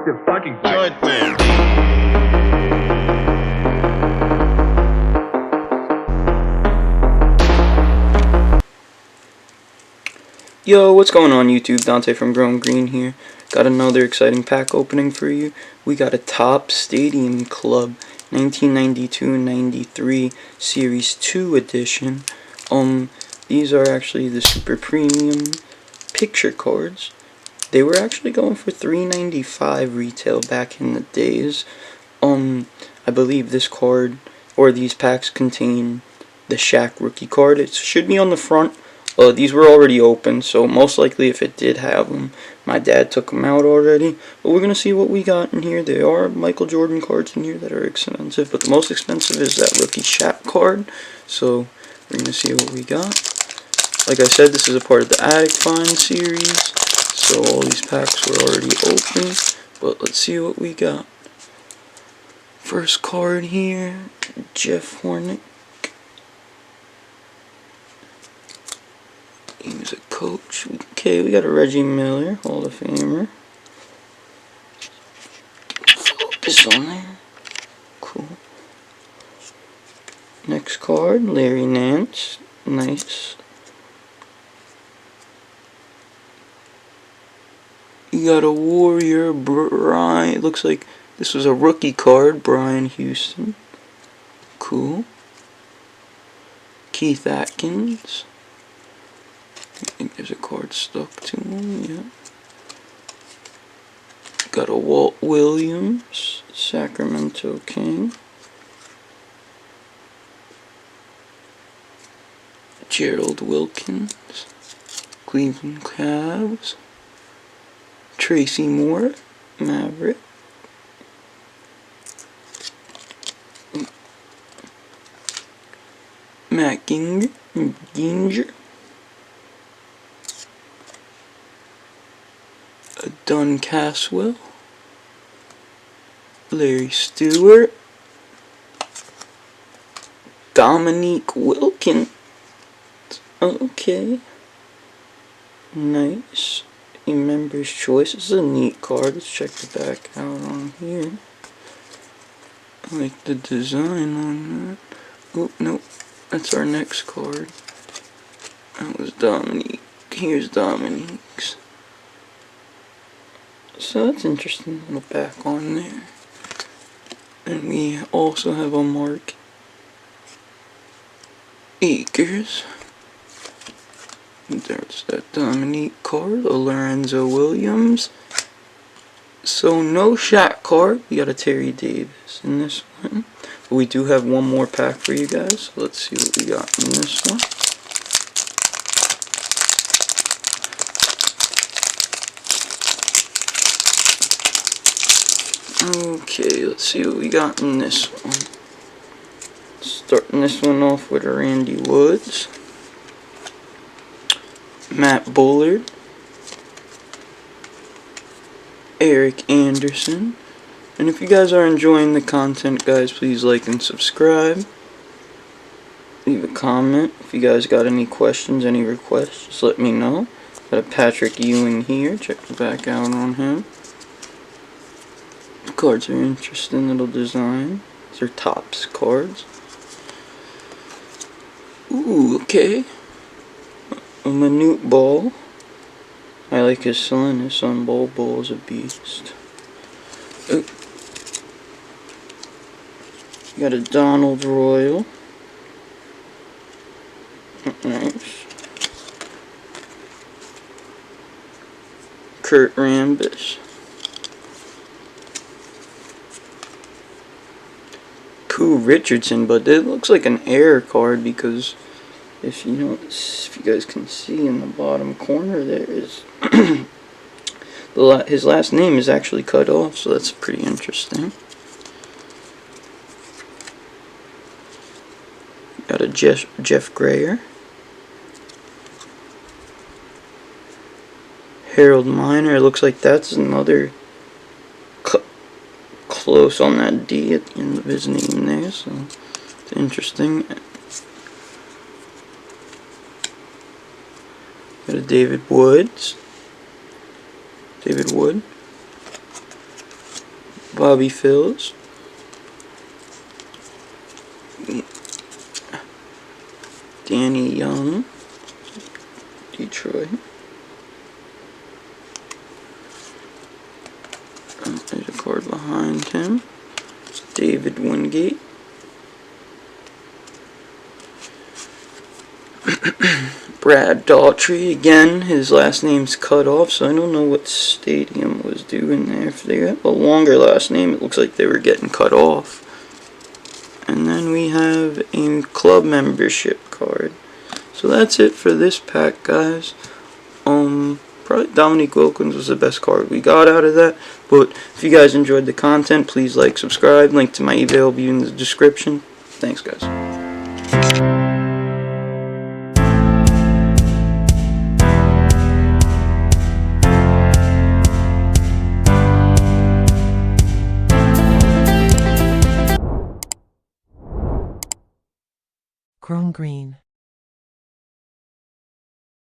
expensive fucking joint, man. Yo, what's going on YouTube? Dante from GrownGreen here. Got another exciting pack opening for you. We got a Top Stadium Club 1992-93 Series 2 edition. These are actually the super premium picture cards. They were actually going for $3.95 retail back in the days. I believe this card or these packs contain the Shaq rookie card. It should be on the front. These were already open, so most likely if it did have them, my dad took them out already. But we're going to see what we got in here. There are Michael Jordan cards in here that are expensive, but the most expensive is that rookie Shaq card. So we're going to see what we got. Like I said, this is a part of the Attic Find series, so all these packs were already open. But let's see what we got. First card here, Jeff Hornick. He was a coach. Okay, we got a Reggie Miller, Hall of Famer. Focus on there. Cool. Next card, Larry Nance. Nice. You got a Warrior, Brian. It looks like this was a rookie card, Brian Houston. Cool. Keith Atkins. I think there's a card stuck to him, yeah. Got a Walt Williams, Sacramento King. Gerald Wilkins, Cleveland Cavs. Tracy Moore, Maverick. Matt Ginger. Don Caswell, Larry Stewart, Dominique Wilkins. Okay, nice. A member's choice. This is a neat card. Let's check the back out on here. I like the design on that. Oh, nope. That's our next card. That was Dominique. Here's Dominique's. So that's interesting, little back on there. And we also have a Mark Akers. There's that Dominique card, a Lorenzo Williams. So no Shaq card. We got a Terry Davis in this one. But we do have one more pack for you guys. So let's see what we got in this one. Okay, let's see what we got in this one. Starting this one off with Randy Woods, Matt Bullard, Eric Anderson. And if you guys are enjoying the content, guys, please like and subscribe. Leave a comment. If you guys got any questions, any requests, just let me know. Got a Patrick Ewing here. Check the back out on him. The cards are interesting little design. These are Topps cards. Ooh, okay. A Manute Ball. I like his son. His son Bol Bol is a beast. Oh. Got a Donald Royal. Nice. Kurt Rambis. Richardson, but it looks like an error card because if you guys can see in the bottom corner there is his last name is actually cut off, so that's pretty interesting. Got a Jeff Grayer, Harold Miner. It looks like that's another close on that D at the end of his name there, so it's interesting. Got a David Wood. Bobby Phillips. Danny Young, Detroit. There's a card behind him. It's David Wingate. Brad Daughtry, again, his last name's cut off, so I don't know what Stadium was doing there. If they have a longer last name, it looks like they were getting cut off. And then we have a club membership card. So that's it for this pack, guys. Probably Dominique Wilkins was the best card we got out of that. But if you guys enjoyed the content, please like, subscribe. Link to my eBay will be in the description. Thanks, guys. GrownGreen.